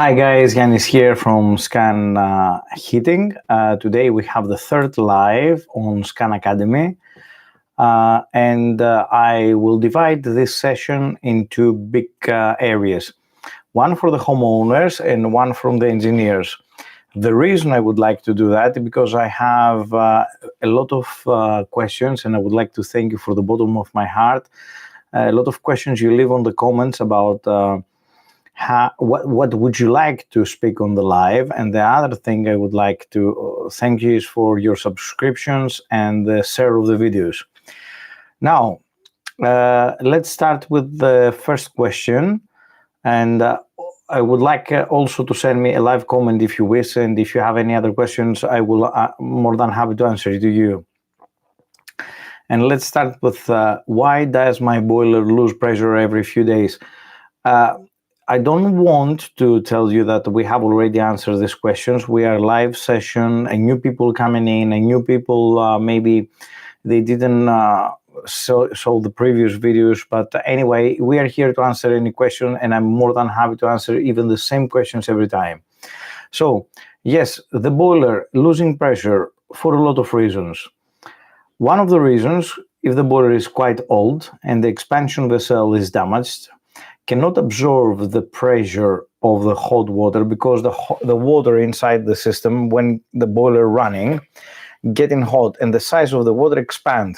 Hi guys, Yanis here from SKAN Heating. Today we have the third live on SKAN Academy, and I will divide this session into big areas. One for the homeowners and one from the engineers. The reason I would like to do that is because I have a lot of questions, and I would like to thank you for the bottom of my heart. A lot of questions you leave on the comments about what would you like to speak on the live, and the other thing I would like to thank you is for your subscriptions and the share of the videos. Now let's start with the first question, and I would like also to send me a live comment if you wish, and if you have any other questions I will more than happy to answer to you. And let's start with why does my boiler lose pressure every few days? I don't want to tell you that we have already answered these questions. We are live session, and new people coming in, and new people maybe they didn't saw the previous videos. But anyway, we are here to answer any question, and I'm more than happy to answer even the same questions every time. So yes, the boiler losing pressure for a lot of reasons. One of the reasons, if the boiler is quite old and the expansion vessel is damaged, cannot absorb the pressure of the hot water, because the water inside the system, when the boiler running, getting hot, and the size of the water expand.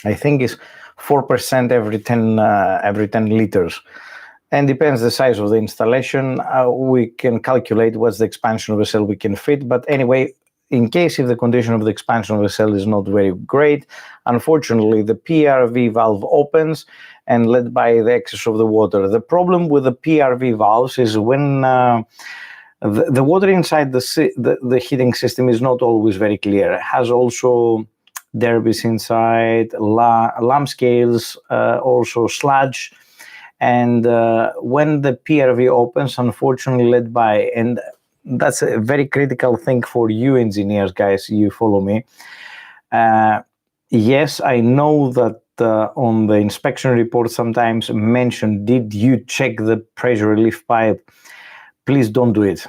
I think is 4% every 10 liters, and depends the size of the installation. We can calculate what's the expansion of the cell we can fit. But anyway, in case if the condition of the expansion of the cell is not very great, unfortunately the PRV valve opens and led by the excess of the water. The problem with the PRV valves is when the water inside the heating system is not always very clear. It has also derbies inside, lamp scales, also sludge, and when the PRV opens, unfortunately led by, and that's a very critical thing for you engineers, guys, you follow me. Yes, I know that on the inspection report sometimes mentioned, did you check the pressure relief pipe? Please don't do it.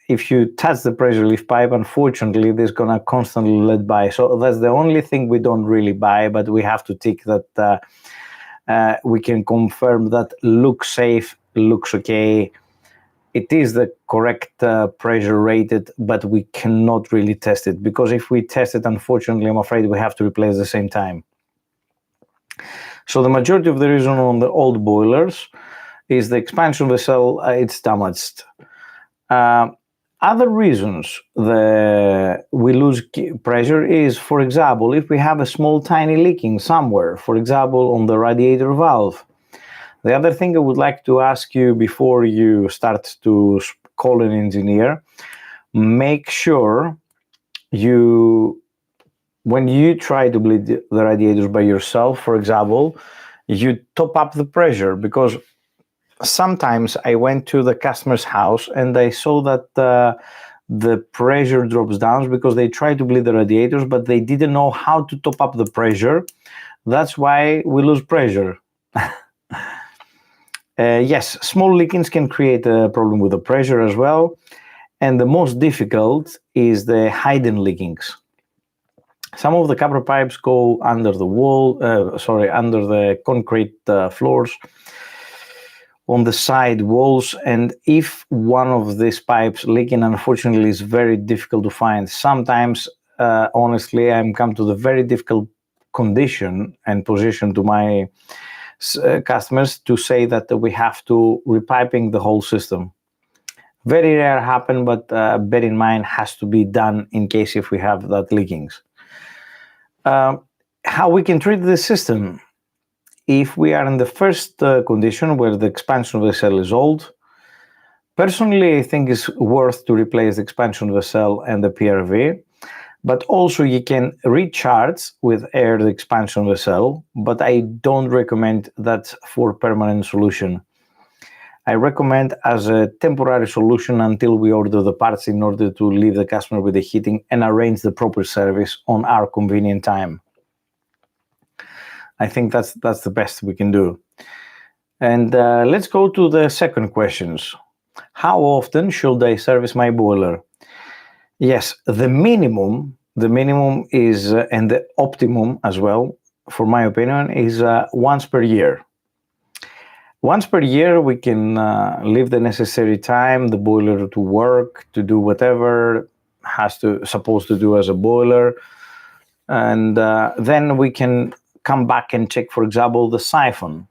If you touch the pressure relief pipe, unfortunately there's gonna constantly lead by. So that's the only thing we don't really buy, but we have to tick that we can confirm that looks safe, looks okay. It is the correct pressure rated, but we cannot really test it, because if we test it, unfortunately, I'm afraid we have to replace at the same time. So the majority of the reason on the old boilers is the expansion vessel, it's damaged. Other reasons we lose pressure is, for example, if we have a small tiny leaking somewhere, for example, on the radiator valve. The other thing I would like to ask you before you start to call an engineer, make sure when you try to bleed the radiators by yourself, for example, you top up the pressure, because sometimes I went to the customer's house and I saw that the pressure drops down because they try to bleed the radiators, but they didn't know how to top up the pressure. That's why we lose pressure. Yes, small leakings can create a problem with the pressure as well. And the most difficult is the hidden leakings. Some of the copper pipes go under the wall, under the concrete floors, on the side walls. And if one of these pipes leaking, unfortunately, is very difficult to find. Sometimes, honestly, I'm come to the very difficult condition and position to my customers to say that we have to repiping the whole system. Very rare happen, but bear in mind, has to be done in case if we have that leakings. How we can treat the system? If we are in the first condition where the expansion of the cell is old, personally I think it's worth to replace the expansion of the cell and the PRV. But also you can recharge with air the expansion of the cell, but I don't recommend that for permanent solution. I recommend as a temporary solution until we order the parts, in order to leave the customer with the heating and arrange the proper service on our convenient time. I think that's the best we can do. And let's go to the second questions. How often should I service my boiler? Yes, the minimum is, and the optimum as well, for my opinion, is once per year. Once per year, we can leave the necessary time, the boiler to work, to do whatever supposed to do as a boiler, and then we can come back and check, for example, the siphon.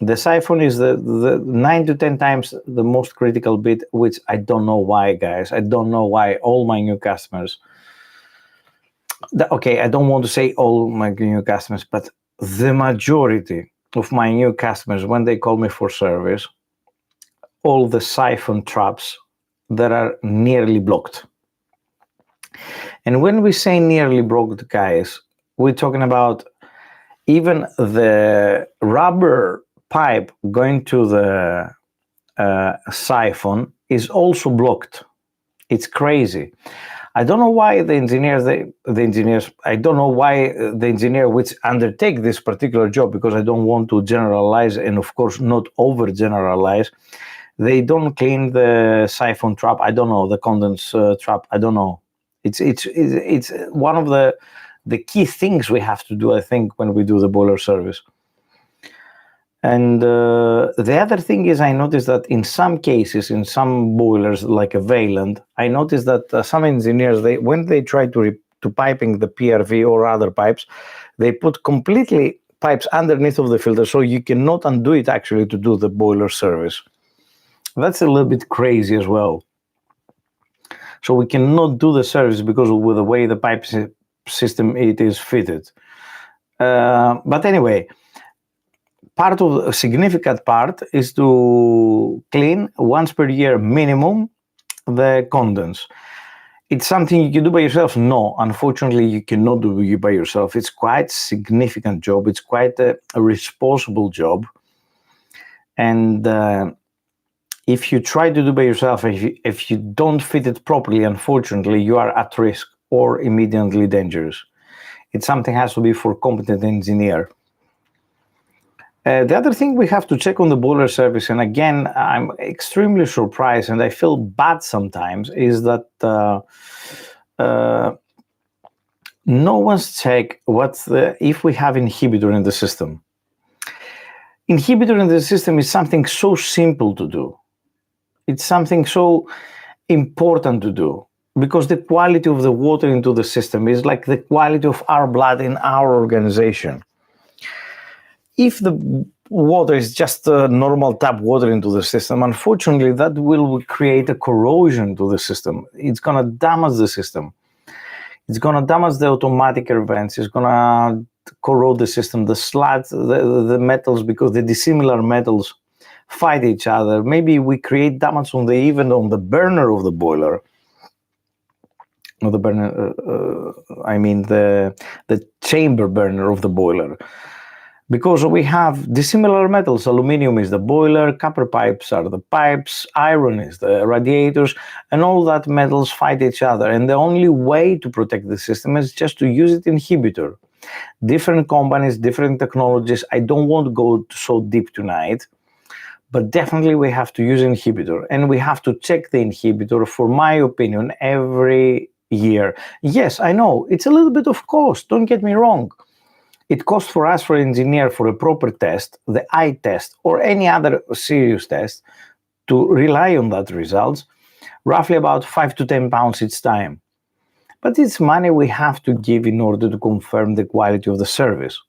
The siphon is the 9 to 10 times the most critical bit, which I don't know why, guys. I don't know why all my new customers. Okay, I don't want to say all my new customers, but the majority of my new customers, when they call me for service, all the siphon traps that are nearly blocked. And when we say nearly blocked, guys, we're talking about even the rubber pipe going to the siphon is also blocked. It's crazy. I don't know why the engineers, I don't know why the engineer which undertake this particular job, because I don't want to generalize and of course not over generalize. They don't clean the siphon trap. I don't know, the condense trap. I don't know. It's one of the key things we have to do, I think, when we do the boiler service. And the other thing is, I noticed that in some cases, in some boilers like a Valand, I noticed that some engineers, when they try to piping the PRV or other pipes, they put completely pipes underneath of the filter, so you cannot undo it actually to do the boiler service. That's a little bit crazy as well. So we cannot do the service because of the way the pipe system it is fitted. But anyway, a significant part is to clean once per year minimum the condense. It's something you can do by yourself? No, unfortunately, you cannot do it by yourself. It's quite a significant job. It's quite a responsible job. And if you try to do by yourself, if you don't fit it properly, unfortunately, you are at risk or immediately dangerous. It's something has to be for competent engineer. The other thing we have to check on the boiler service, and again, I'm extremely surprised and I feel bad sometimes, is that no one's checked if we have inhibitor in the system. Inhibitor in the system is something so simple to do. It's something so important to do, because the quality of the water into the system is like the quality of our blood in our organization. If the water is just normal tap water into the system, unfortunately, that will create a corrosion to the system. It's going to damage the system. It's going to damage the automatic air vents. It's going to corrode the system, the slats, the metals, because the dissimilar metals fight each other. Maybe we create damage even on the burner of the boiler. Not the burner, I mean the chamber burner of the boiler. Because we have dissimilar metals. Aluminum is the boiler, copper pipes are the pipes, iron is the radiators, and all that metals fight each other. And the only way to protect the system is just to use it inhibitor. Different companies, different technologies. I don't want to go so deep tonight, but definitely we have to use inhibitor, and we have to check the inhibitor, for my opinion, every year. Yes, I know, it's a little bit of cost, don't get me wrong. It costs for us, for engineer, for a proper test, the eye test, or any other serious test, to rely on that results, roughly about 5 to 10 pounds each time. But it's money we have to give in order to confirm the quality of the service.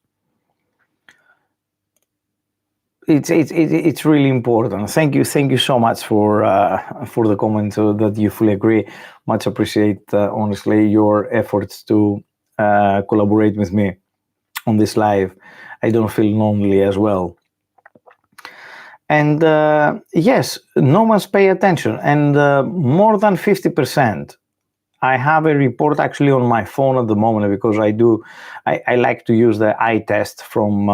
It's really important. Thank you so much for the comment that you fully agree. Much appreciate, honestly, your efforts to collaborate with me on this live. I don't feel lonely as well. And yes, no one's pay attention. And more than 50%. I have a report actually on my phone at the moment, because I like to use the eye test from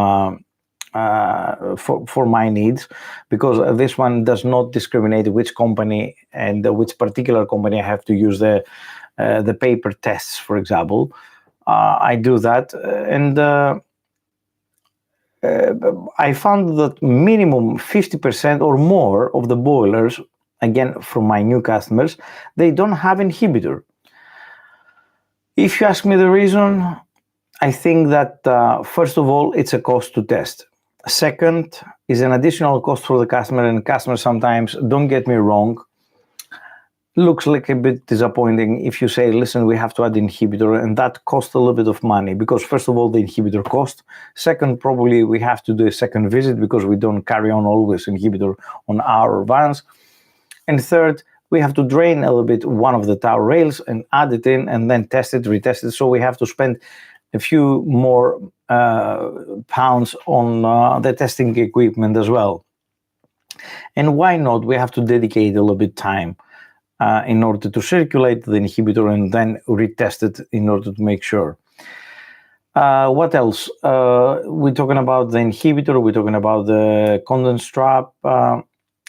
for my needs, because this one does not discriminate which company and which particular company I have to use the paper tests, for example. I do that, and I found that minimum 50% or more of the boilers again, from my new customers, they don't have inhibitor. If you ask me the reason, I think that first of all, it's a cost to test. Second, is an additional cost for the customer, and customers sometimes, don't get me wrong, looks like a bit disappointing if you say, listen, we have to add inhibitor, and that costs a little bit of money, because first of all, the inhibitor cost. Second, probably we have to do a second visit because we don't carry on always inhibitor on our vans. And third, we have to drain a little bit one of the tower rails and add it in and then test it, retest it. So we have to spend a few more pounds on the testing equipment as well. And why not? We have to dedicate a little bit time in order to circulate the inhibitor and then retest it in order to make sure. What else? We're talking about the inhibitor, we're talking about the condense trap.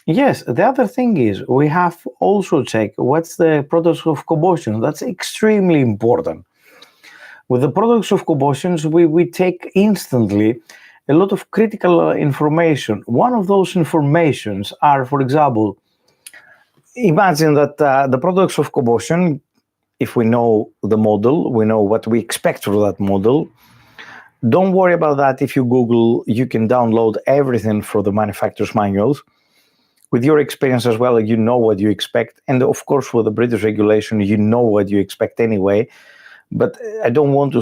Yes, the other thing is we have also checked what's the products of combustion. That's extremely important. With the products of combustions, we take instantly a lot of critical information. One of those informations are, for example, imagine that the products of combustion, if we know the model, we know what we expect for that model. Don't worry about that. If you Google, you can download everything for the manufacturer's manuals. With your experience as well, you know what you expect. And of course, for the British regulation, you know what you expect anyway. But I don't want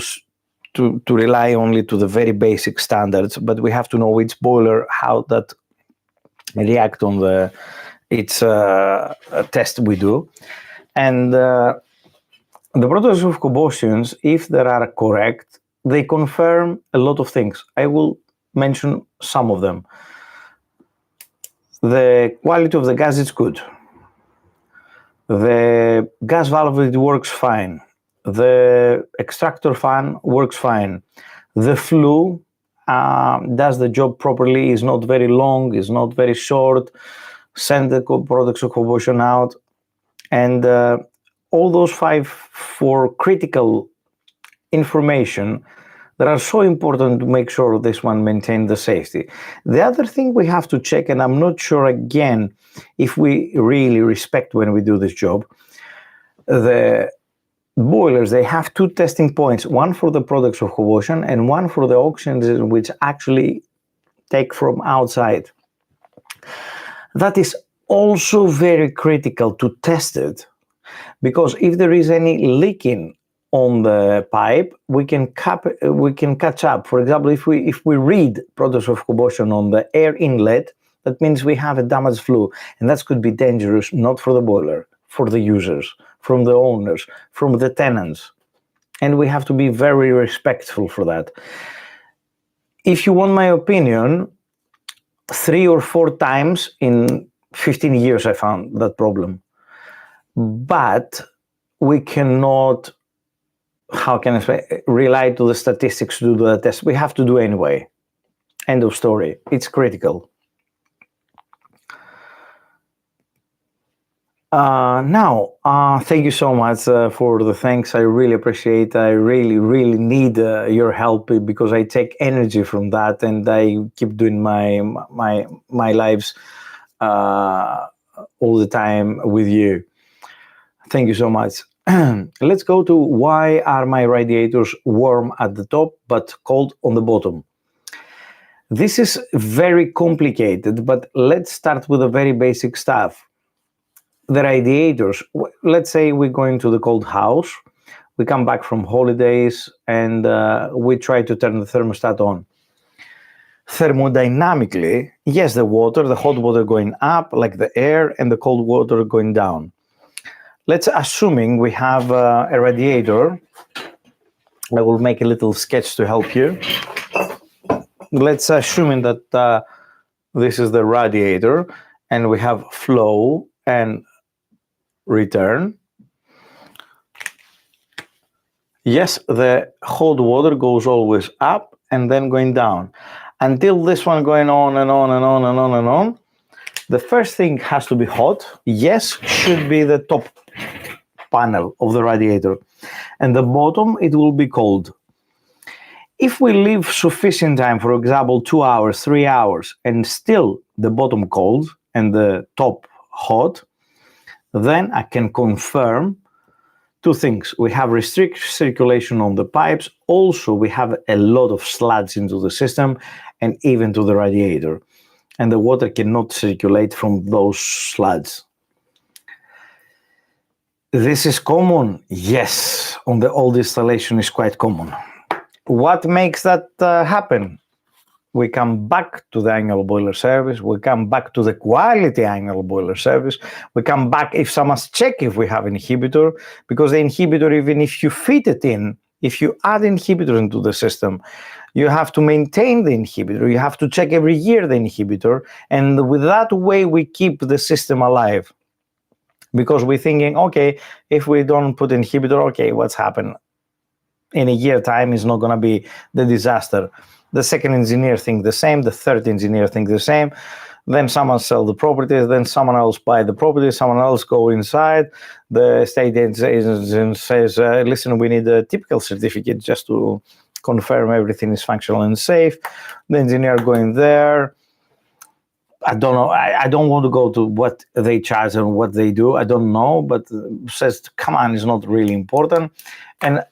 to rely only to the very basic standards, but we have to know which boiler, how that react on the its test we do. And the products of combustions, if they are correct, they confirm a lot of things. I will mention some of them. The quality of the gas is good. The gas valve, it works fine. The extractor fan works fine. The flue does the job properly, is not very long, is not very short, send the products of combustion out. And all those 4 critical information that are so important to make sure this one maintains the safety. The other thing we have to check, and I'm not sure again if we really respect when we do this job, the boilers, they have 2 testing points, one for the products of combustion and one for the oxygen, which actually take from outside. That is also very critical to test it, because if there is any leaking on the pipe, we can catch up. For example, if we read products of combustion on the air inlet, that means we have a damaged flue, and that could be dangerous, not for the boiler, for the users, from the owners, from the tenants. And we have to be very respectful for that. If you want my opinion, 3 or 4 times in 15 years I found that problem. But we cannot, how can I say, rely to the statistics to do the test. We have to do anyway. End of story. It's critical. Thank you so much for the thanks. I really appreciate it. I really need your help, because I take energy from that, and I keep doing my lives all the time with you. Thank you so much. Let's go to why are my radiators warm at the top but cold on the bottom. This is very complicated, but let's start with the very basic stuff. The radiators, let's say we're going to the cold house, we come back from holidays, and we try to turn the thermostat on. Thermodynamically, yes, the hot water going up, like the air, and the cold water going down. Let's assuming we have a radiator. I will make a little sketch to help you. Let's assuming that this is the radiator, and we have flow and return. Yes, the hot water goes always up and then going down until this one going on and on and on and on and on. The first thing has to be hot. Yes, should be the top panel of the radiator, and the bottom, it will be cold. If we leave sufficient time, for example 2 hours, 3 hours, and still the bottom cold and the top hot, then I can confirm two things. We have restricted circulation on the pipes. Also, we have a lot of sludge into the system and even to the radiator. And the water cannot circulate from those sludge. This is common? Yes, on the old installation is quite common. What makes that happen? We come back to the annual boiler service. We come back to the quality annual boiler service. We come back if someone's check if we have inhibitor, because the inhibitor, even if you fit it in, if you add inhibitor into the system, you have to maintain the inhibitor. You have to check every year the inhibitor. And with that way, we keep the system alive. Because we're thinking, okay, if we don't put inhibitor, okay, what's happened? In a year time is not going to be the disaster. The second engineer thinks the same, the third engineer thinks the same, then someone sell the properties, then someone else buy the property, someone else go inside, the estate agent says, listen, we need a typical certificate just to confirm everything is functional and safe. The engineer going there, I don't know, I don't want to go to what they charge and what they do, I don't know, but says, come on, it's not really important. And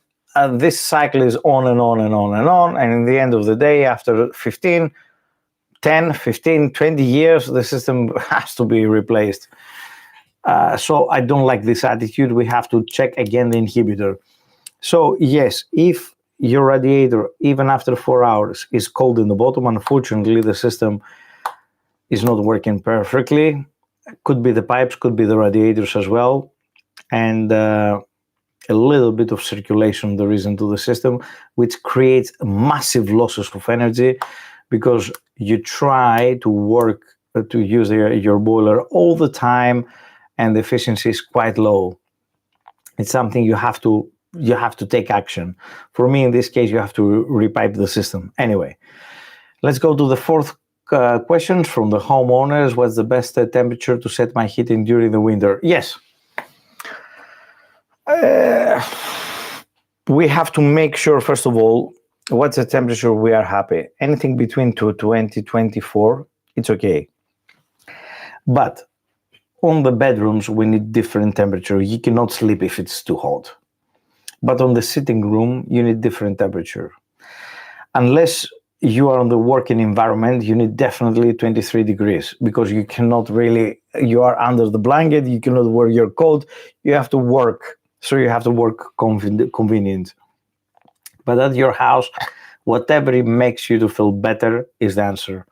this cycle is on and on and on and on, and in the end of the day, after 10, 15, 20 years, the system has to be replaced. So I don't like this attitude. We have to check again the inhibitor. So yes, if your radiator, even after 4 hours, is cold in the bottom, unfortunately, the system is not working perfectly. Could be the pipes, could be the radiators as well. And a little bit of circulation there is into the system, which creates massive losses of energy because you try to work to use your boiler all the time and the efficiency is quite low. It's something you have to take action. For me, in this case, you have to repipe the system. Anyway, let's go to the fourth question from the homeowners. What's the best temperature to set my heating during the winter? Yes. We have to make sure, first of all, what's the temperature we are happy. Anything between 220, 24, it's okay. But on the bedrooms, we need different temperature. You cannot sleep if it's too hot. But on the sitting room, you need different temperature. Unless you are on the working environment, you need definitely 23 degrees because you cannot really, you are under the blanket, you cannot wear your coat, you have to work. So you have to work convenient. But at your house, whatever makes you to feel better is the answer.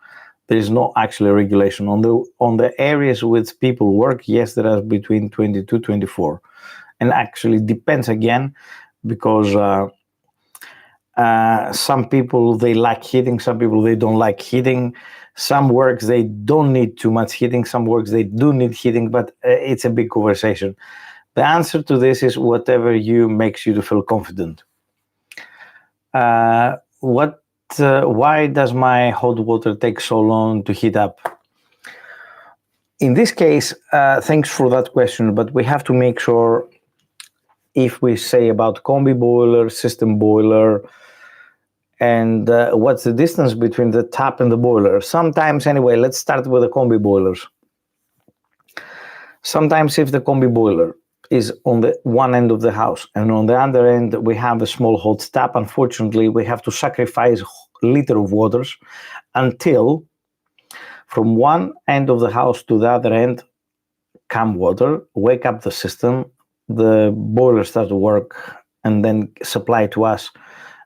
There is no actual regulation. On the areas with people work, yes, there are between 22, 24. And actually depends again, because some people, they like heating, some people, they don't like heating. Some works, they don't need too much heating. Some works, they do need heating, but it's a big conversation. The answer to this is whatever makes you to feel confident. Why does my hot water take so long to heat up? In this case, thanks for that question, but we have to make sure if we say about combi boiler, system boiler, and what's the distance between the tap and the boiler. Sometimes, anyway, let's start with the combi boilers. Sometimes if the combi boiler is on the one end of the house and on the other end we have a small hot tap, unfortunately we have to sacrifice a liter of waters until from one end of the house to the other end come water, wake up the system, the boiler starts to work and then supply to us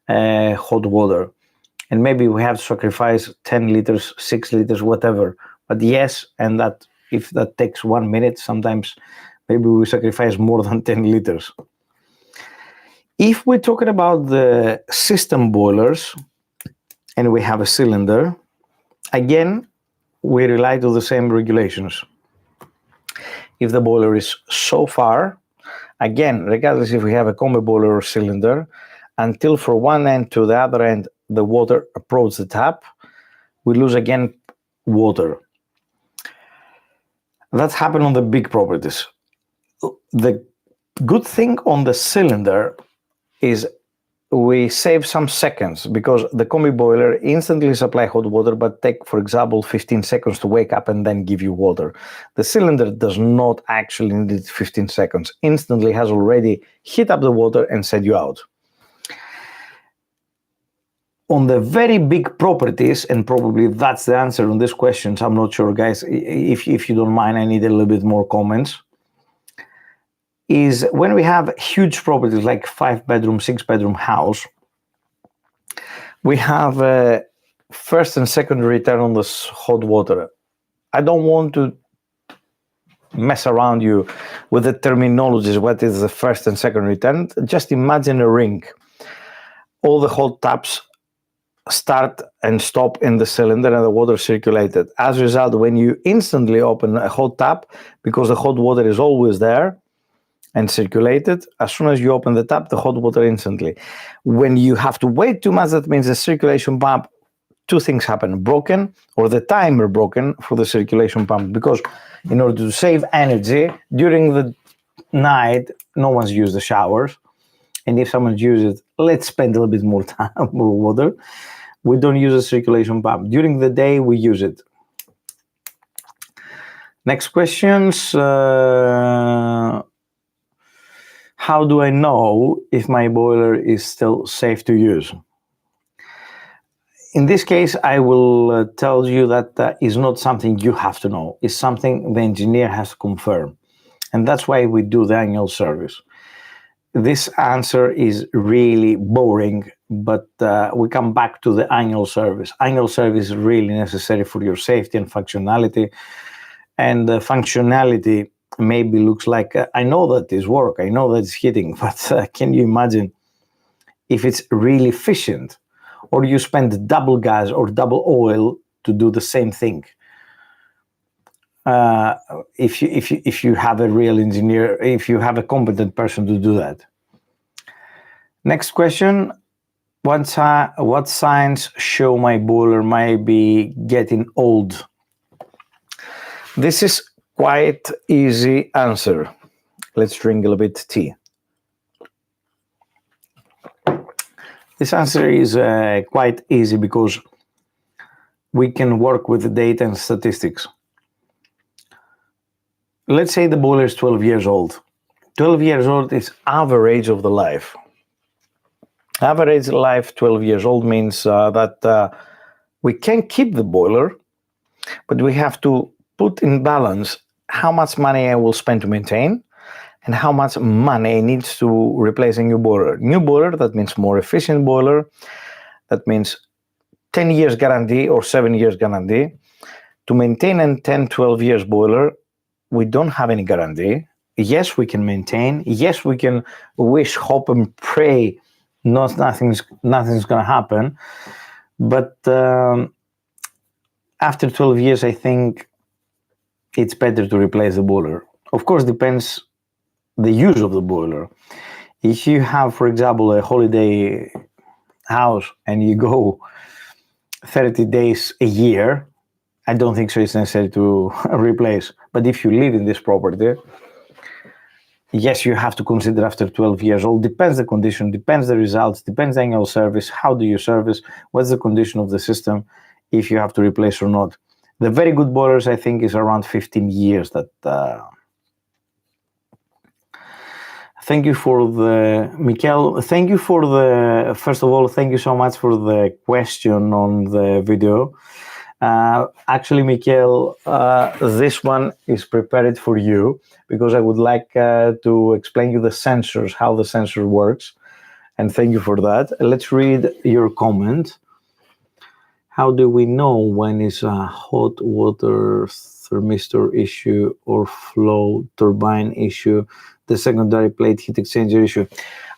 hot water. And maybe we have to sacrifice 10 liters, 6 liters, whatever. But yes, and that if that takes 1 minute, sometimes maybe we sacrifice more than 10 liters. If we're talking about the system boilers and we have a cylinder, again, we rely to the same regulations. If the boiler is so far, again, regardless if we have a combi boiler or cylinder, until from one end to the other end, the water approaches the tap, we lose again water. That's happened on the big properties. The good thing on the cylinder is we save some seconds because the combi boiler instantly supply hot water, but take, for example, 15 seconds to wake up and then give you water. The cylinder does not actually need 15 seconds. Instantly has already heat up the water and set you out. On the very big properties, and probably that's the answer on these questions, I'm not sure, guys, if you don't mind, I need a little bit more comments, is when we have huge properties like 5-bedroom, 6-bedroom house, we have a first and second return on this hot water. I don't want to mess around you with the terminologies, what is the first and second return. Just imagine a ring. All the hot taps start and stop in the cylinder and the water circulated. As a result, when you instantly open a hot tap, because the hot water is always there and circulated, as soon as you open the tap, the hot water instantly. When you have to wait too much, that means the circulation pump, two things happen: broken, or the timer broken for the circulation pump, because in order to save energy during the night, no one's used the showers, and if someone uses it, let's spend a little bit more time with water. We don't use a circulation pump. During the day, we use it. Next questions. How do I know if my boiler is still safe to use? In this case, I will tell you that is not something you have to know. It's something the engineer has to confirm. And that's why we do the annual service. This answer is really boring, but we come back to the annual service. Annual service is really necessary for your safety and functionality. And the functionality maybe looks like, I know that it's work, I know that it's heating, but can you imagine if it's really efficient, or you spend double gas or double oil to do the same thing? If you have a real engineer, if you have a competent person to do that. Next question. What signs show my boiler might be getting old? This is quite easy answer. Let's drink a little bit of tea. This answer is quite easy because we can work with the data and statistics. Let's say the boiler is 12 years old. 12 years old is average of the life. Average life 12 years old means that we can keep the boiler, but we have to put in balance how much money I will spend to maintain and how much money needs to replace a new boiler. New boiler, that means more efficient boiler. That means 10 years guarantee or 7 years guarantee. To maintain a 10, 12 years boiler, we don't have any guarantee. Yes, we can maintain. Yes, we can wish, hope, and pray nothing's going to happen. But after 12 years, I think it's better to replace the boiler. Of course, depends the use of the boiler. If you have, for example, a holiday house and you go 30 days a year, I don't think so it's necessary to replace. But if you live in this property, yes, you have to consider after 12 years old. Depends the condition, depends the results, depends the annual service. How do you service? What's the condition of the system if you have to replace or not? The very good boilers, I think, is around 15 years. Thank you for the, Mikel, thank you for the, first of all, thank you so much for the question on the video. Actually, Mikel, this one is prepared for you because I would like to explain you the sensors, how the sensor works. And thank you for that. Let's read your comment. How do we know when it's a hot water thermistor issue or flow turbine issue, the secondary plate heat exchanger issue?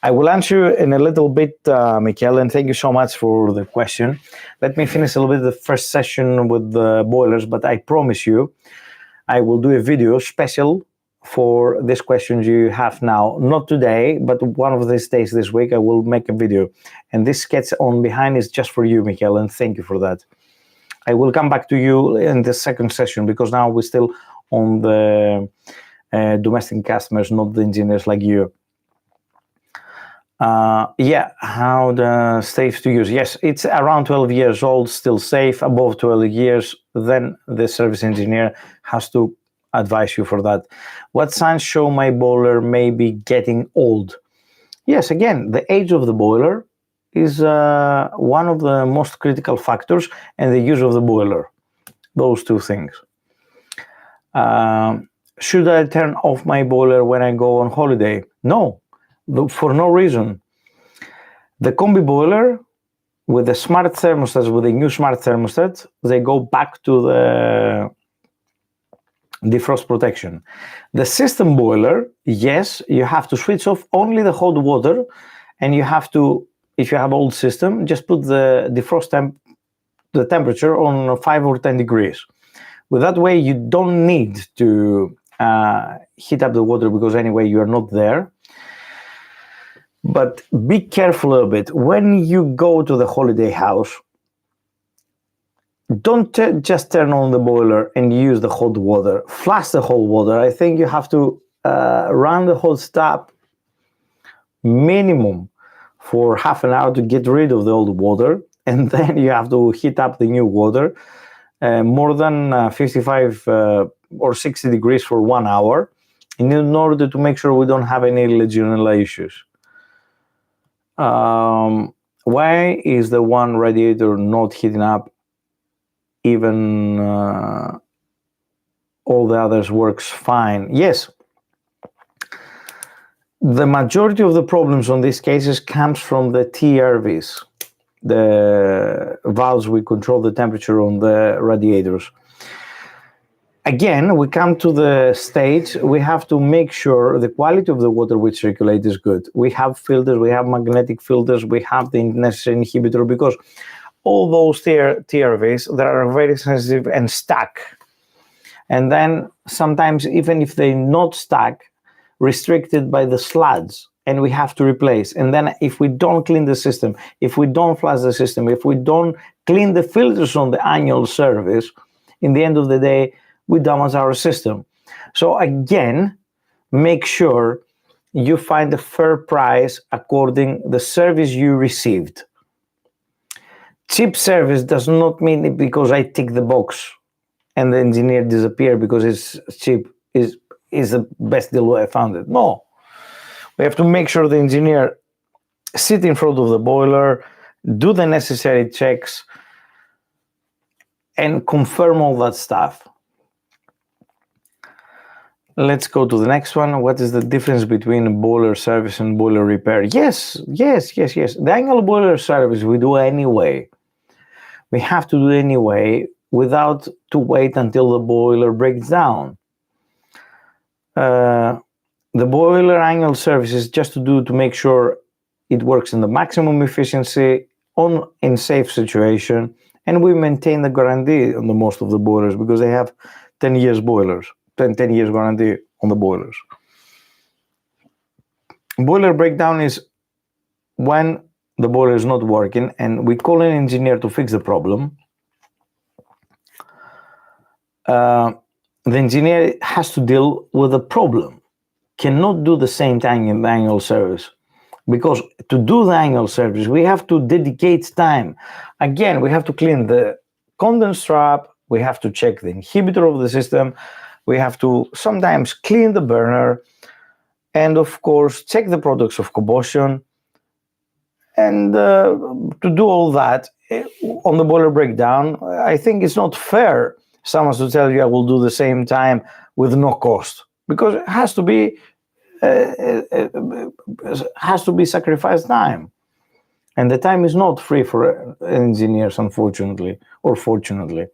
I will answer in a little bit, Mikel, and thank you so much for the question. Let me finish a little bit the first session with the boilers, but I promise you, I will do a video special for this questions you have now. Not today, but one of these days this week, I will make a video. And this sketch on behind is just for you, Mikel, and thank you for that. I will come back to you in the second session because now we're still on the domestic customers, not the engineers like you. Yeah, how the safe to use. Yes, it's around 12 years old, still safe. Above 12 years, then the service engineer has to advise you for that. What signs show my boiler may be getting old? Yes, again, the age of the boiler is one of the most critical factors, and the use of the boiler. Those two things. Should I turn off my boiler when I go on holiday? No, for no reason. The combi boiler with the smart thermostats, with the new smart thermostat, they go back to the defrost protection. The system boiler, yes, you have to switch off only the hot water, and you have to, if you have old system, just put the defrost the temperature on 5 or 10 degrees. With that way, you don't need to heat up the water, because anyway, you are not there. But be careful a little bit. When you go to the holiday house, don't just turn on the boiler and use the hot water. Flush the hot water. I think you have to run the hot tap minimum for half an hour to get rid of the old water, and then you have to heat up the new water more than 55 or 60 degrees for 1 hour, in order to make sure we don't have any Legionella issues. Why is the one radiator not heating up even all the others works fine? Yes, the majority of the problems on these cases comes from the TRVs, the valves we control the temperature on the radiators. Again, we come to the stage, we have to make sure the quality of the water we circulate is good. We have filters, we have magnetic filters, we have the necessary inhibitor, because all those TRVs, they are very sensitive and stuck. And then sometimes, even if they're not stuck, restricted by the sludge, and we have to replace. And then if we don't clean the system, if we don't flush the system, if we don't clean the filters on the annual service, in the end of the day, we damage our system. So again, make sure you find a fair price according the service you received. Cheap service does not mean because I tick the box and the engineer disappear because it's cheap is the best deal I found it. No, we have to make sure the engineer sit in front of the boiler, do the necessary checks, and confirm all that stuff. Let's go to the next one. What is the difference between boiler service and boiler repair? Yes. The annual boiler service we do anyway. We have to do anyway without to wait until the boiler breaks down. The boiler annual service is just to make sure it works in the maximum efficiency in safe situation, and we maintain the guarantee on the most of the boilers because they have 10 years boilers. 10 years guarantee on the boilers. Boiler breakdown is when the boiler is not working and we call an engineer to fix the problem. The engineer has to deal with the problem, cannot do the same thing in the annual service, because to do the annual service we have to dedicate time. Again, we have to clean the condense trap, we have to check the inhibitor of the system, we have to sometimes clean the burner, and of course check the products of combustion. And to do all that on the boiler breakdown, I think it's not fair someone to tell you I will do the same time with no cost, because it has to be sacrificed time, and the time is not free for engineers, unfortunately or fortunately.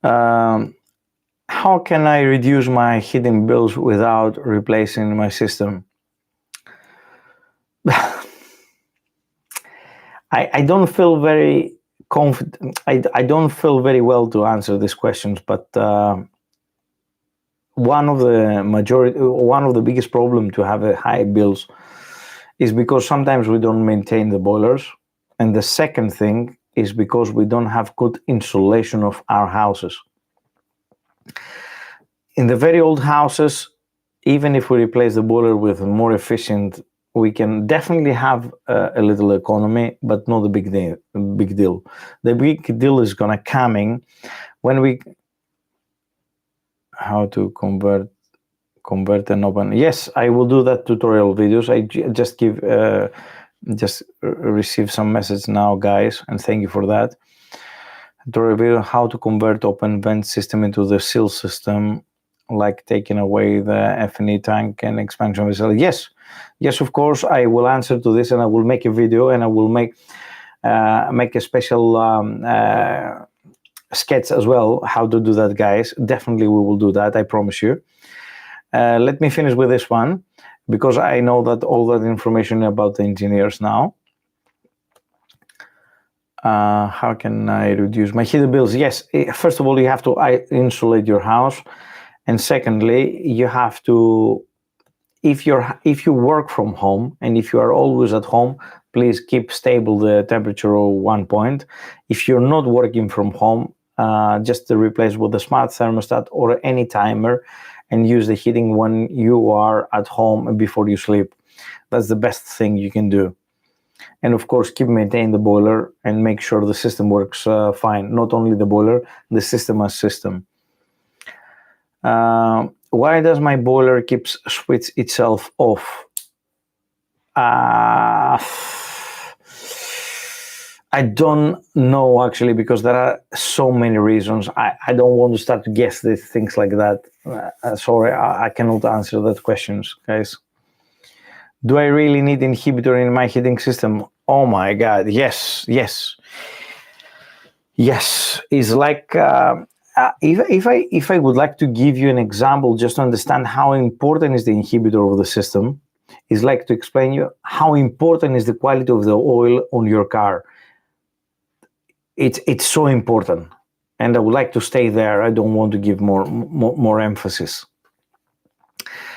How can I reduce my heating bills without replacing my system? I don't feel very confident. I don't feel very well to answer these questions, but one of the biggest problems to have high bills is because sometimes we don't maintain the boilers, and the second thing is because we don't have good insulation of our houses. In the very old houses, even if we replace the boiler with more efficient we can definitely have a little economy, but not a big deal. The big deal is gonna coming when we how to convert and open. Yes, I will do that tutorial videos. I just received some message now, guys, and thank you for that. Tutorial video how to convert open vent system into the seal system, like taking away the F&E tank and expansion vessel. Yes, of course, I will answer to this, and I will make a video, and I will make a special sketch as well, how to do that, guys. Definitely we will do that, I promise you. Let me finish with this one, because I know that all that information about the engineers now. How can I reduce my heating bills? Yes, first of all, you have to insulate your house, and secondly, you have to, if you work from home and if you are always at home, please keep stable the temperature of 1 point. If you're not working from home, just to replace with a smart thermostat or any timer, and use the heating when you are at home before you sleep. That's the best thing you can do. And of course, maintain the boiler and make sure the system works fine. Not only the boiler, the system as system. Why does my boiler keeps switch itself off? I don't know, actually, because there are so many reasons. I don't want to start to guess these things like that. Sorry, I cannot answer that questions, guys. Do I really need inhibitor in my heating system? Oh my God, yes. It's like, if I would like to give you an example, just to understand how important is the inhibitor of the system, is like to explain you how important is the quality of the oil on your car. It's so important, and I would like to stay there. I don't want to give more emphasis.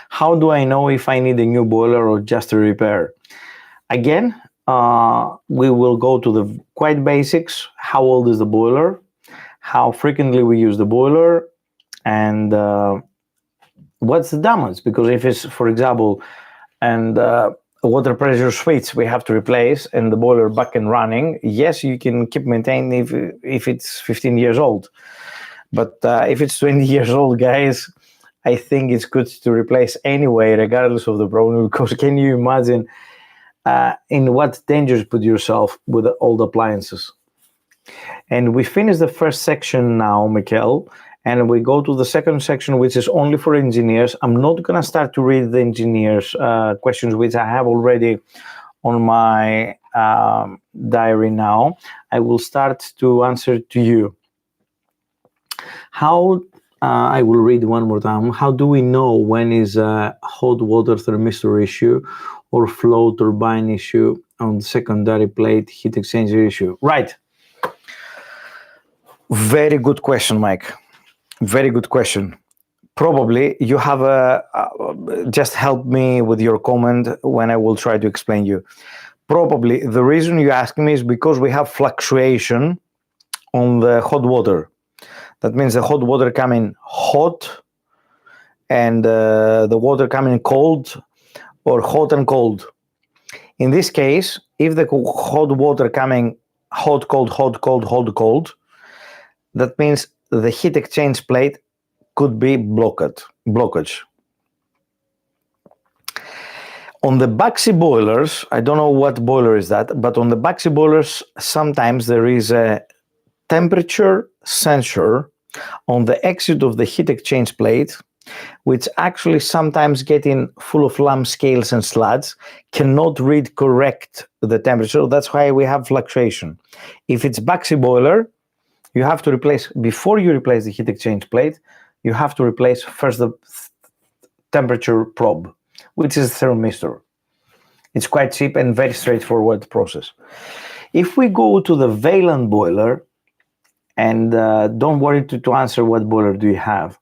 How do I know if I need a new boiler or just a repair? Again, we will go to the quite basics. How old is the boiler? How frequently we use the boiler? And what's the damage? Because if it's, for example, and water pressure switch we have to replace and the boiler back and running, yes, you can keep maintaining if it's 15 years old. But if it's 20 years old, guys, I think it's good to replace anyway, regardless of the problem, because can you imagine in what dangers you put yourself with old appliances? And we finish the first section now, Mikel, and we go to the second section, which is only for engineers. I'm not going to start to read the engineers' questions, which I have already on my diary now. I will start to answer to you. How, I will read one more time. How do we know when is a hot water thermistor issue or flow turbine issue on the secondary plate heat exchanger issue? Right. Very good question, Mike. Very good question. Probably you have just help me with your comment when I will try to explain you. Probably the reason you ask me is because we have fluctuation on the hot water. That means the hot water coming hot and the water coming cold, or hot and cold. In this case, if the hot water coming hot, cold, hot, cold, hot, cold, that means the heat exchange plate could be blockage. On the Baxi boilers, I don't know what boiler is that, but on the Baxi boilers, sometimes there is a temperature sensor on the exit of the heat exchange plate, which actually sometimes getting full of lamp scales and sludge, cannot read correct the temperature. That's why we have fluctuation. If it's Baxi boiler, you have to replace, before you replace the heat exchange plate, you have to replace first the temperature probe, which is a thermistor. It's quite cheap and very straightforward process. If we go to the Vaillant boiler, and don't worry to answer what boiler do you have.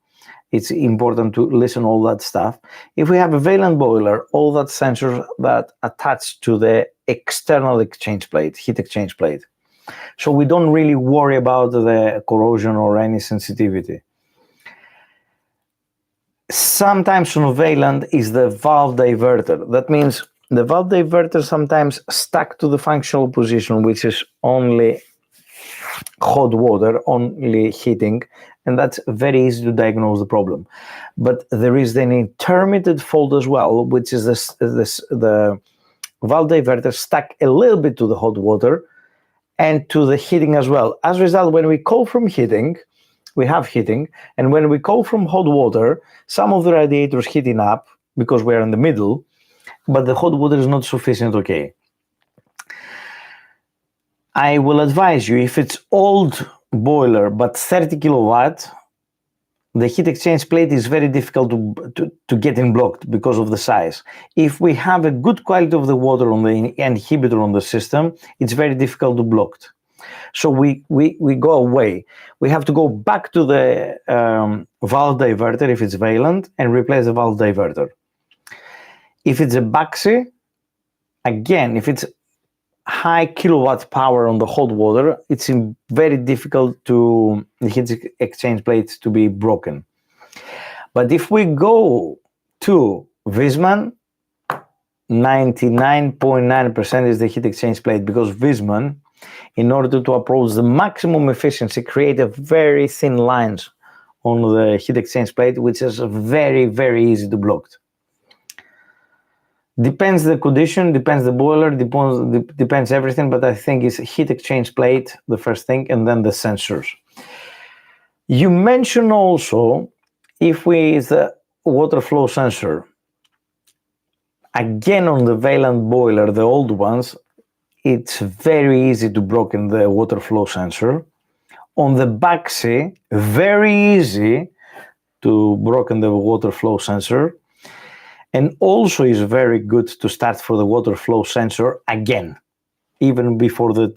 It's important to listen all that stuff. If we have a Vaillant boiler, all that sensors that attach to the external exchange plate, heat exchange plate. So we don't really worry about the corrosion or any sensitivity. Sometimes on Vaillant is the valve diverter. That means the valve diverter sometimes stuck to the functional position, which is only hot water, only heating, and that's very easy to diagnose the problem. But there is an intermittent fault as well, which is the valve diverter stuck a little bit to the hot water and to the heating as well. As a result, when we call from heating, we have heating, and when we call from hot water, some of the radiators heating up because we're in the middle, but the hot water is not sufficient, okay. I will advise you, if it's old boiler but 30 kilowatt, the heat exchange plate is very difficult to get in blocked because of the size. If we have a good quality of the water on the inhibitor on the system, it's very difficult to blocked. So we go away. We have to go back to the valve diverter if it's valent and replace the valve diverter. If it's a baxi, again, if it's high kilowatt power on the hot water, it's very difficult to the heat exchange plate to be broken. But if we go to Viessmann, 99.9% is the heat exchange plate, because Viessmann, in order to approach the maximum efficiency, create a very thin lines on the heat exchange plate, which is very, very easy to block. Depends the condition, depends the boiler, depends everything, but I think it's heat exchange plate, the first thing, and then the sensors. You mentioned also, if we is the water flow sensor, again on the valent boiler, the old ones, it's very easy to broken the water flow sensor. On the baxi, very easy to broken the water flow sensor. And also is very good to start for the water flow sensor again, even before the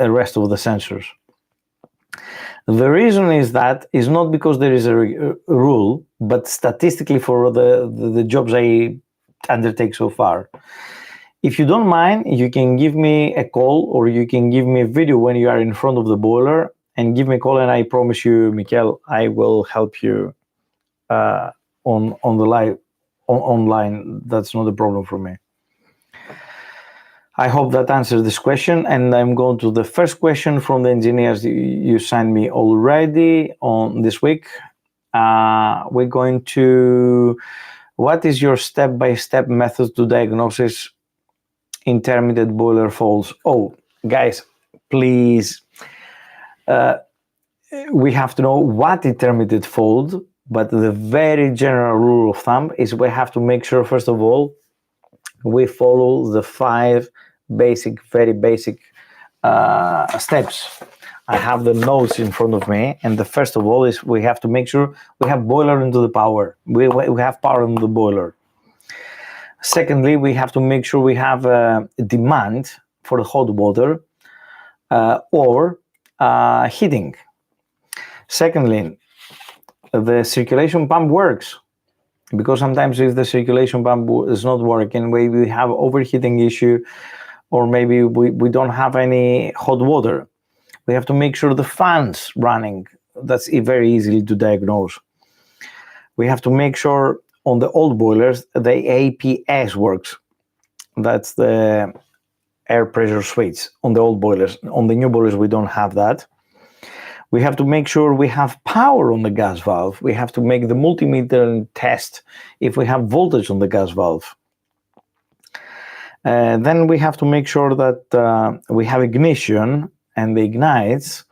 rest of the sensors. The reason is that is not because there is a rule, but statistically for the jobs I undertake so far. If you don't mind, you can give me a call or you can give me a video when you are in front of the boiler and give me a call, and I promise you, Mikel, I will help you on the live online. That's not a problem for me. I hope that answers this question, and I'm going to the first question from the engineers you sent me already on this week. We're going to, what is your step-by-step method to diagnosis intermittent boiler faults? Oh, guys, please, we have to know what intermittent fault. But the very general rule of thumb is we have to make sure, first of all, we follow the 5 very basic steps. I have the notes in front of me, and the first of all is we have to make sure we have boiler into the power. We have power in the boiler. Secondly, we have to make sure we have a demand for the hot water or heating. Secondly, the circulation pump works, because sometimes if the circulation pump is not working, maybe we have overheating issue, or maybe we don't have any hot water. We have to make sure the fan's running. That's very easy to diagnose. We have to make sure on the old boilers, the APS works. That's the air pressure switch on the old boilers. On the new boilers, we don't have that. We have to make sure we have power on the gas valve. We have to make the multimeter and test if we have voltage on the gas valve. Then we have to make sure that we have ignition and the ignites,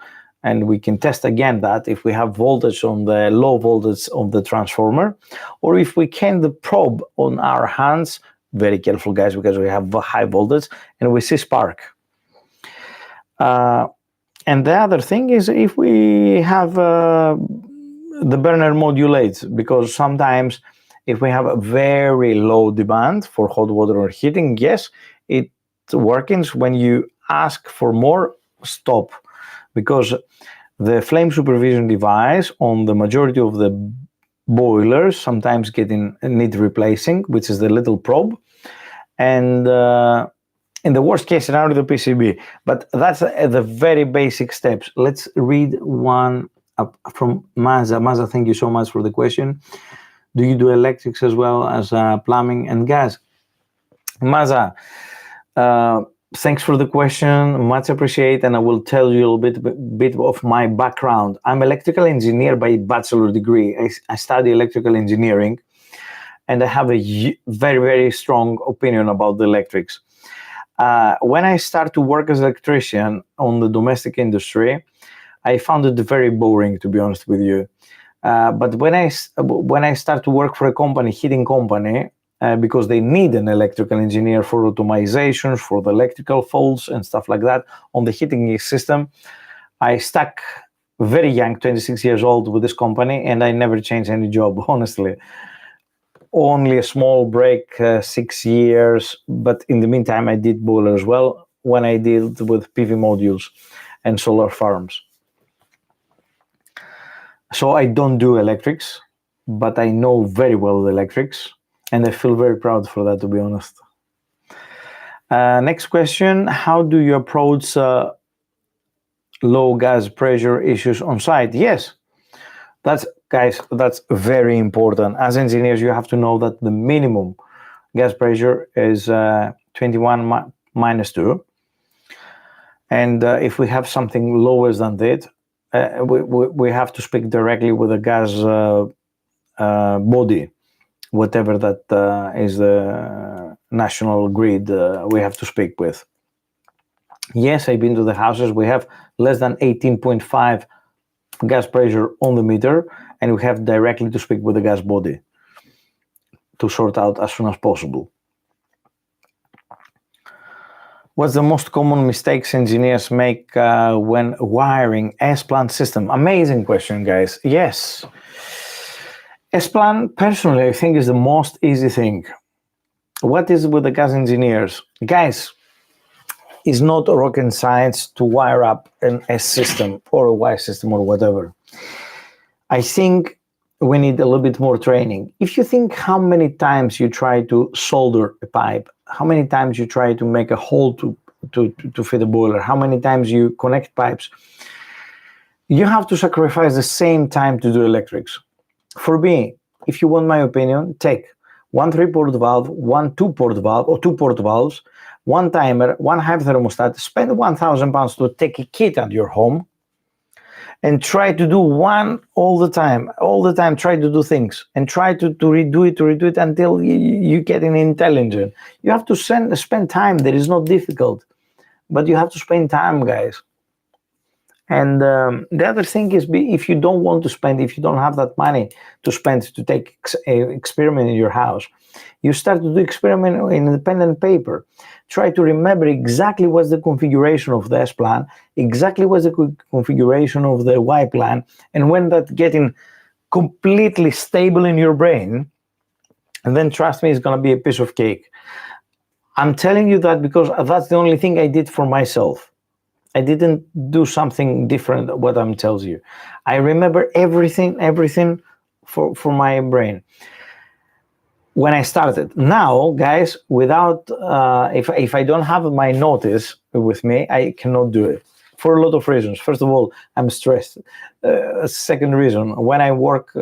and we can test again that if we have voltage on the low voltage of the transformer, or if we can the probe on our hands. Very careful, guys, because we have high voltage and we see spark. And the other thing is if we have the burner modulates, because sometimes if we have a very low demand for hot water or heating, yes, it works. When you ask for more, stop, because the flame supervision device on the majority of the boilers sometimes need replacing, which is the little probe, and in the worst case scenario, the PCB. But that's the very basic steps. Let's read one from Maza. Maza, thank you so much for the question. Do you do electrics as well as plumbing and gas? Maza, thanks for the question, much appreciate, and I will tell you a little bit of my background. I'm electrical engineer by bachelor degree. I study electrical engineering, and I have a very, very strong opinion about the electrics. When I start to work as an electrician on the domestic industry, I found it very boring, to be honest with you. But when I start to work for a company, heating company, because they need an electrical engineer for automation, for the electrical faults and stuff like that on the heating system, I stuck very young, 26 years old with this company, and I never changed any job, honestly. Only a small break, 6 years, but in the meantime, I did boiler as well when I dealt with PV modules and solar farms. So I don't do electrics, but I know very well the electrics, and I feel very proud for that, to be honest. Next question, how do you approach low gas pressure issues on site? Yes, guys, that's very important. As engineers, you have to know that the minimum gas pressure is 21 minus 2. And if we have something lower than that, we have to speak directly with the gas body, whatever that is the national grid we have to speak with. Yes, I've been to the houses. We have less than 18.5 gas pressure on the meter, and we have directly to speak with the gas body to sort out as soon as possible. What's the most common mistakes engineers make when wiring S-plan system? Amazing question, guys. Yes. S-plan, personally, I think is the most easy thing. What is with the gas engineers? Guys, it's not rocket science to wire up an S system or a Y system or whatever. I think we need a little bit more training. If you think how many times you try to solder a pipe, how many times you try to make a hole to fit a boiler, how many times you connect pipes, you have to sacrifice the same time to do electrics. For me, if you want my opinion, take one 3-port valve, one 2-port valve, or 2-port valves, one timer, one high thermostat, spend £1,000 to take a kit at your home, and try to do one all the time, try to do things, and try to redo it until you get an intelligent. You have to spend time. That is not difficult, but you have to spend time, guys. And the other thing is, if you don't want to spend, if you don't have that money to spend to take experiment in your house, you start to do experiment in independent paper. Try to remember exactly what's the configuration of the S plan, exactly what's the configuration of the Y plan, and when that's getting completely stable in your brain, and then trust me, it's going to be a piece of cake. I'm telling you that because that's the only thing I did for myself. I didn't do something different what I'm telling you. I remember everything for my brain. When I started. Now, guys, without if I don't have my notice with me, I cannot do it for a lot of reasons. First of all, I'm stressed. Second reason, when I work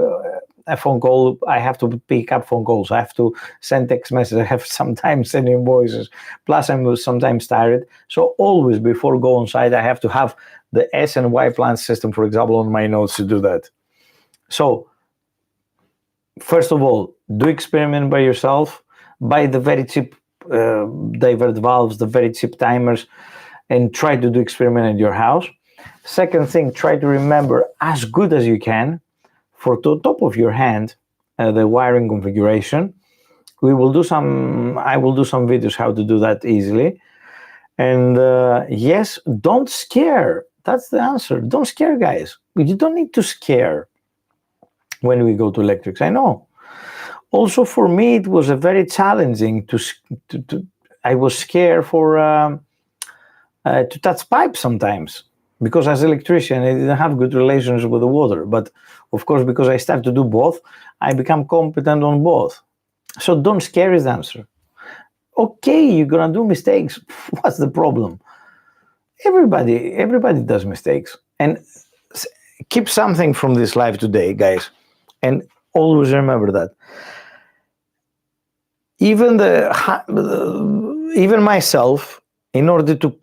a phone call, I have to pick up phone calls. I have to send text messages. I have sometimes send invoices. Plus, I'm sometimes tired. So always before go on site, I have to have the S and Y plan system, for example, on my notes to do that. So first of all, do experiment by yourself, buy the very cheap divert valves, the very cheap timers, and try to do experiment in your house. Second thing, try to remember as good as you can for the top of your hand the wiring configuration. I will do some videos how to do that easily. And yes, don't scare. That's the answer. Don't scare, guys. You don't need to scare when we go to electrics. I know. Also, for me, it was a very challenging I was scared to touch pipes sometimes, because as an electrician, I didn't have good relations with the water. But of course, because I started to do both, I become competent on both. So don't scare is the answer. Okay, you're gonna do mistakes. What's the problem? Everybody does mistakes. And keep something from this live today, guys. And Always remember that. Even myself, in order to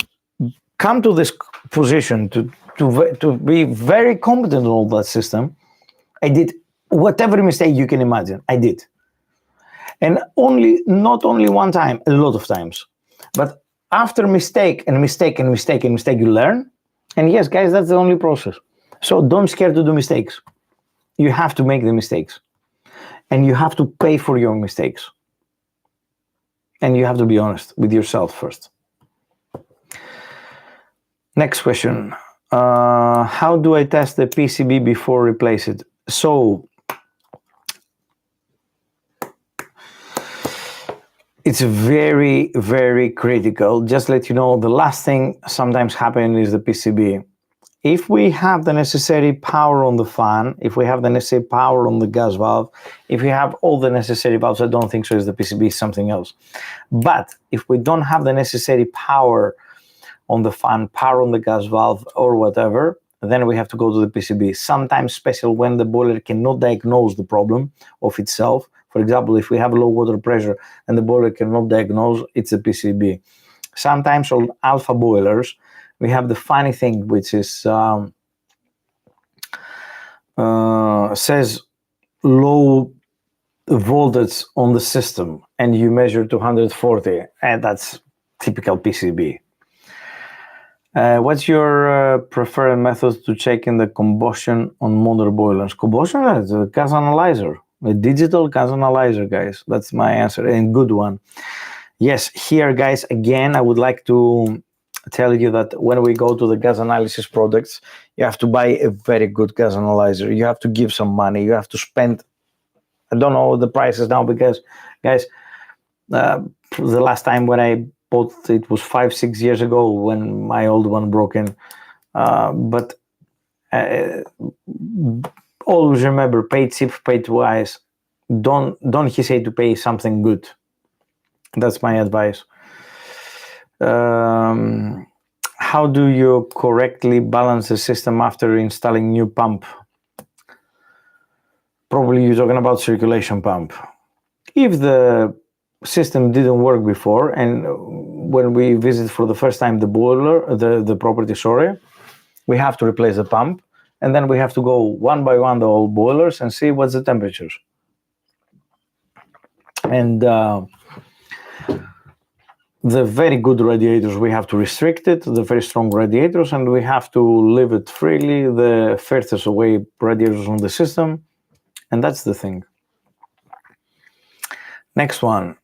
come to this position, to be very competent in all that system, I did whatever mistake you can imagine. I did, and not only one time, a lot of times. But after mistake and mistake and mistake and mistake, you learn. And yes, guys, that's the only process. So don't scare to do mistakes. You have to make the mistakes, and you have to pay for your mistakes. And you have to be honest with yourself first. Next question. How do I test the PCB before replace it? So it's very, very critical. Just let you know, the last thing sometimes happens is the PCB. If we have the necessary power on the fan, if we have the necessary power on the gas valve, if we have all the necessary valves, I don't think so, is the PCB, something else. But if we don't have the necessary power on the fan, power on the gas valve, or whatever, then we have to go to the PCB. Sometimes, especially when the boiler cannot diagnose the problem of itself. For example, if we have low water pressure and the boiler cannot diagnose, it's a PCB. Sometimes on alpha boilers, we have the funny thing, which is says low voltage on the system, and you measure 240, and that's typical PCB. What's your preferred method to check in the combustion on modern boilers? Combustion is a gas analyzer, a digital gas analyzer, guys. That's my answer, and good one. Yes, here, guys, again, I would like to tell you that when we go to the gas analysis products, you have to buy a very good gas analyzer. You have to give some money. You have to spend, I don't know the prices now, because, guys, the last time when I bought it was 5-6 years ago when my old one broke in. But always remember, pay cheap, pay twice. Don't hesitate to pay something good. That's my advice. How do you correctly balance the system after installing new pump? Probably you're talking about circulation pump. If the system didn't work before, and when we visit for the first time the boiler, the property, sorry, we have to replace the pump, and then we have to go one by one the old boilers and see what's the temperatures. And the very good radiators, we have to restrict it, the very strong radiators, and we have to leave it freely, the furthest away radiators on the system, and that's the thing. Next one.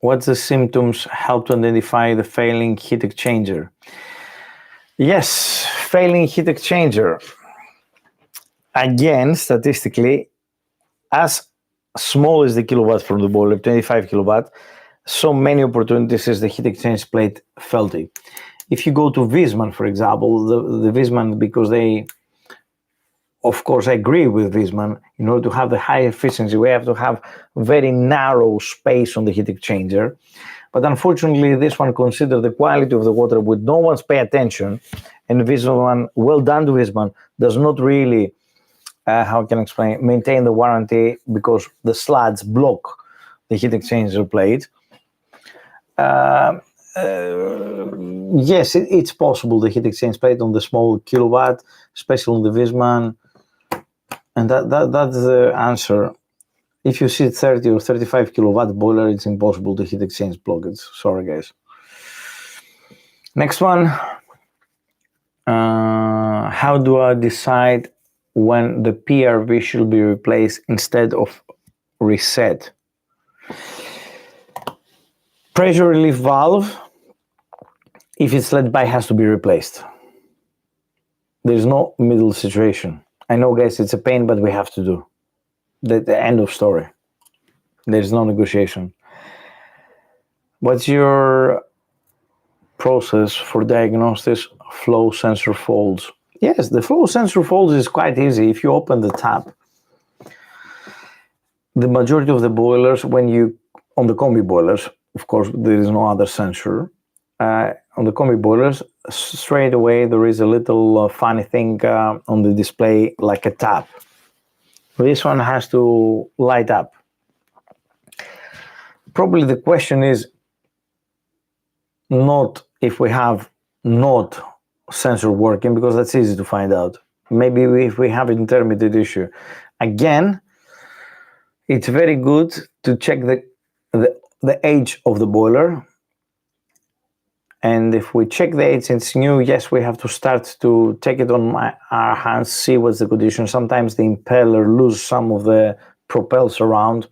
What's the symptoms help to identify the failing heat exchanger? Yes, failing heat exchanger. Again, statistically, as small as the kilowatt from the boiler, 25 kilowatt, so many opportunities is the heat exchange plate faulty. If you go to Wiesmann, for example, the Wiesmann, because they, of course, I agree with Wiesmann, in order to have the high efficiency, we have to have very narrow space on the heat exchanger. But unfortunately, this one considers the quality of the water with no one's pay attention, and Wiesmann, well done to Wiesmann, does not really how can I explain, maintain the warranty, because the slats block the heat exchanger plate. Yes, it's possible, the heat exchange plate on the small kilowatt, especially on the Wiesmann, and that's the answer. If you see 30 or 35 kilowatt boiler, it's impossible to heat exchange block it. Sorry, guys. Next one. How do I decide when the PRV should be replaced instead of reset? Pressure relief valve, if it's let by, has to be replaced. There's no middle situation. I know, guys, it's a pain, but we have to do. The end of story. There's no negotiation. What's your process for diagnosis flow sensor faults? Yes, the flow sensor faults is quite easy. If you open the tap, the majority of the boilers, when you, on the combi boilers, of course, there is no other sensor. On the combi boilers, straight away, there is a little funny thing on the display, like a tap. This one has to light up. Probably the question is not if we have not sensor working, because that's easy to find out. Maybe if we have an intermediate issue. Again, it's very good to check the age of the boiler. And if we check the age, it's new, yes, we have to start to take it on our hands, see what's the condition. Sometimes the impeller loses some of the propels around.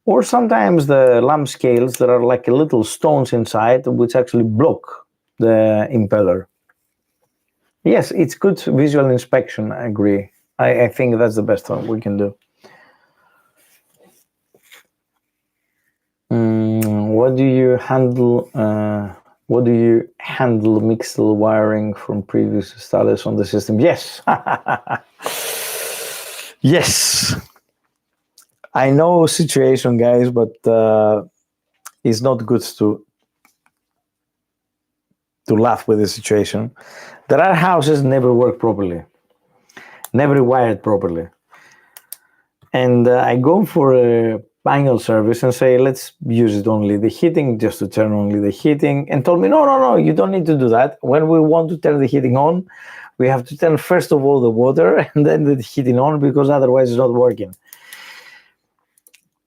Or sometimes the lamp scales that are like little stones inside, which actually block the impeller. Yes, it's good visual inspection, I agree. I think that's the best one we can do. What do you handle mixed wiring from previous installers on the system? Yes. Yes. I know situation, guys, but it's not good to laugh with the situation. There are houses never work properly, never wired properly. And I go for a manual service and say, let's use it only the heating, just to turn only the heating, and told me, no, you don't need to do that. When we want to turn the heating on, we have to turn first of all the water and then the heating on, because otherwise it's not working.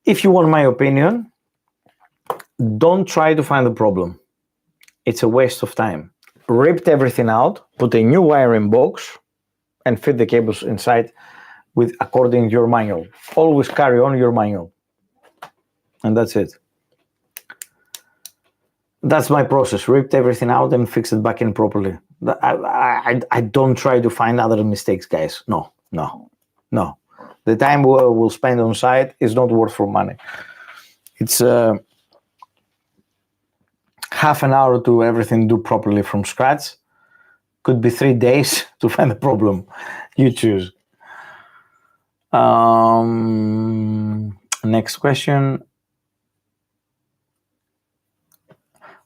If you want my opinion, don't try to find the problem. It's a waste of time. Rip everything out, put a new wiring box, and fit the cables inside according to your manual. Always carry on your manual. And that's it. That's my process. Ripped everything out and fix it back in properly. I don't try to find other mistakes, guys. No. The time we'll spend on site is not worth for money. It's half an hour to everything do properly from scratch. Could be 3 days to find the problem. You choose. Next question.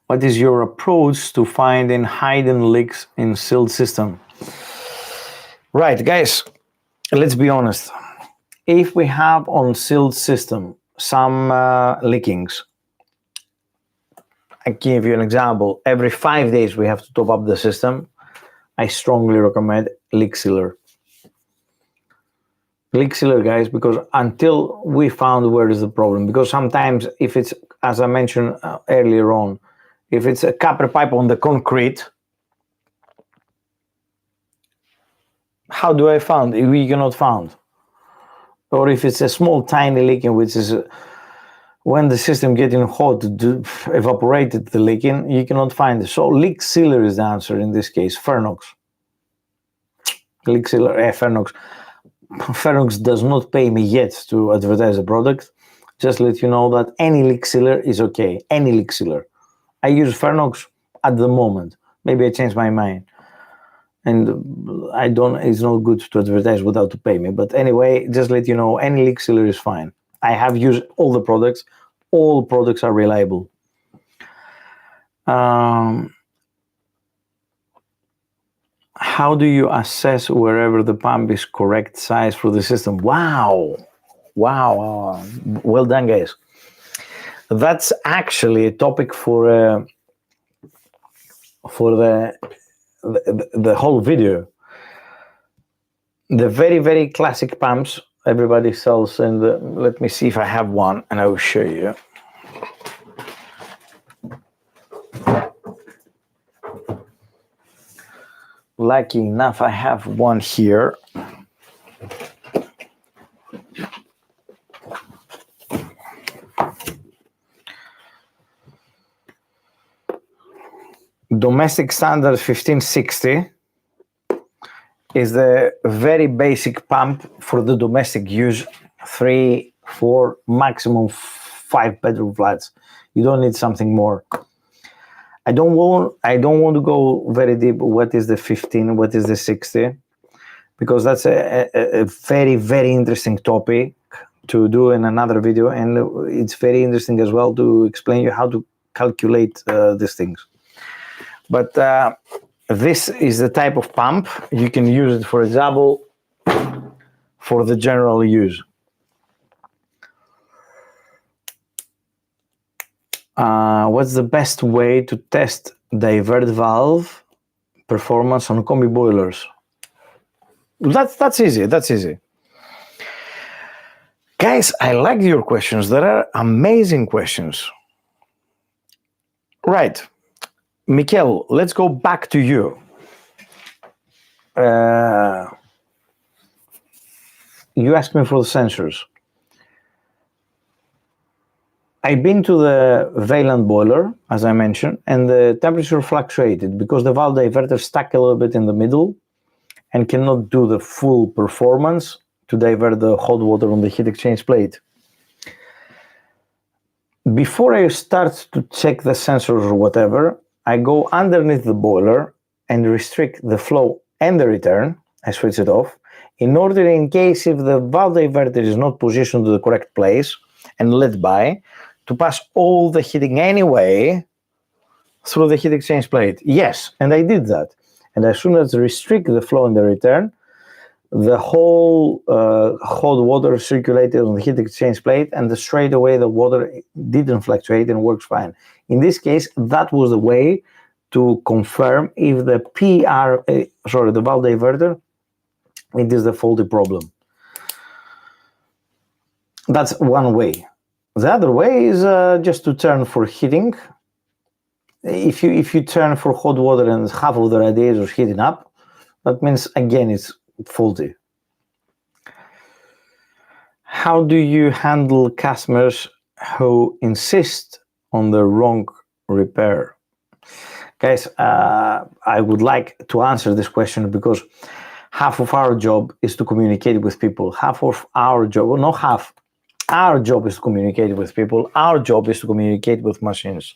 What is your approach to finding hidden leaks in sealed system? Right, guys, let's be honest. If we have on sealed system some leakings, I give you an example. Every 5 days we have to top up the system. I strongly recommend leak sealer. Leak sealer, guys, because until we found where is the problem, because sometimes if it's, as I mentioned earlier on, if it's a copper pipe on the concrete, how do I find? We cannot find. Or if it's a small tiny leaking, which is when the system getting hot, evaporated the leaking, you cannot find it. So leak sealer is the answer in this case. Fernox. Leak sealer, Fernox. Fernox does not pay me yet to advertise the product. Just let you know that any leak sealer is okay. Any leak sealer. I use Fernox at the moment. Maybe I changed my mind. And it's not good to advertise without to pay me. But anyway, just let you know, any leak sealer is fine. I have used all the products. All products are reliable. How do you assess wherever the pump is correct size for the system? Wow. Well done, guys. That's actually a topic for the whole video. The very, very classic pumps everybody sells, and let me see if I have one, and I will show you. Lucky enough, I have one here. Domestic standard 1560 is the very basic pump for the domestic use, 3, 4, maximum 5 bedroom flats. You don't need something more. I don't want to go very deep. What is the 15? What is the 60? Because that's a very, very interesting topic to do in another video, and it's very interesting as well to explain you how to calculate these things. But this is the type of pump. You can use it, for example, for the general use. What's the best way to test divert valve performance on combi boilers? That's easy. That's easy. Guys, I like your questions. There are amazing questions. Right. Mikel, let's go back to you. You asked me for the sensors. I've been to the Vaillant boiler, as I mentioned, and the temperature fluctuated because the valve diverter stuck a little bit in the middle and cannot do the full performance to divert the hot water on the heat exchange plate. Before I start to check the sensors or whatever, I go underneath the boiler and restrict the flow and the return. I switch it off in order, in case if the valve diverter is not positioned to the correct place and let by, to pass all the heating anyway through the heat exchange plate. Yes, and I did that. And as soon as I restrict the flow and the return, the whole hot water circulated on the heat exchange plate, and straight away the water didn't fluctuate and works fine. In this case, that was the way to confirm if the the valve diverter, it is the faulty problem. That's one way. The other way is just to turn for heating. If you turn for hot water and half of the radiator is heating up, that means again it's faulty. How do you handle customers who insist on the wrong repair? Guys, I would like to answer this question because half of our job is to communicate with people. Half of our job, well, not half, our job is to communicate with people. Our job is to communicate with machines.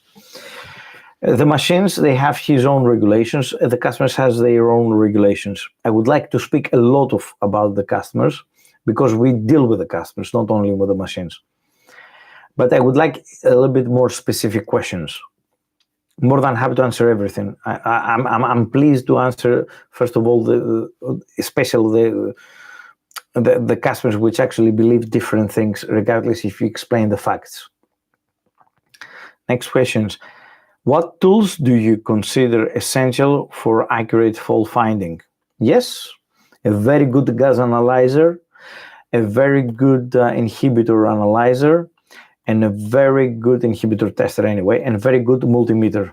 The machines, they have his own regulations. The customers has their own regulations. I would like to speak a lot about the customers because we deal with the customers, not only with the machines. But I would like a little bit more specific questions. More than happy to answer everything. I'm pleased to answer, first of all, especially the customers which actually believe different things, regardless if you explain the facts. Next questions. What tools do you consider essential for accurate fault finding? Yes, a very good gas analyzer, a very good inhibitor analyzer, and a very good inhibitor tester anyway, and a very good multimeter.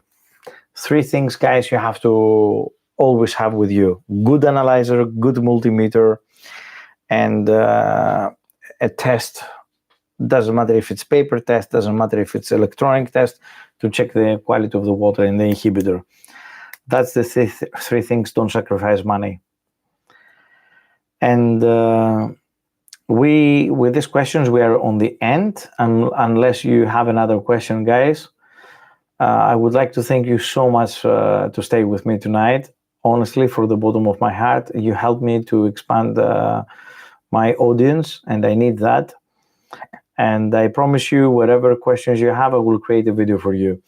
3 things, guys, you have to always have with you. Good analyzer, good multimeter, and a test. Doesn't matter if it's paper test, doesn't matter if it's electronic test, to check the quality of the water in the inhibitor. That's the 3 things. Don't sacrifice money. And with these questions, we are on the end. Unless you have another question, guys, I would like to thank you so much to stay with me tonight. Honestly, from the bottom of my heart, you helped me to expand my audience, and I need that. And I promise you, whatever questions you have, I will create a video for you.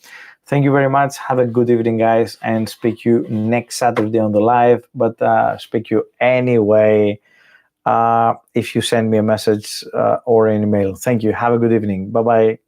Thank you very much. Have a good evening, guys, and speak you next Saturday on the live, but speak you anyway if you send me a message or an email. Thank you. Have a good evening. Bye-bye.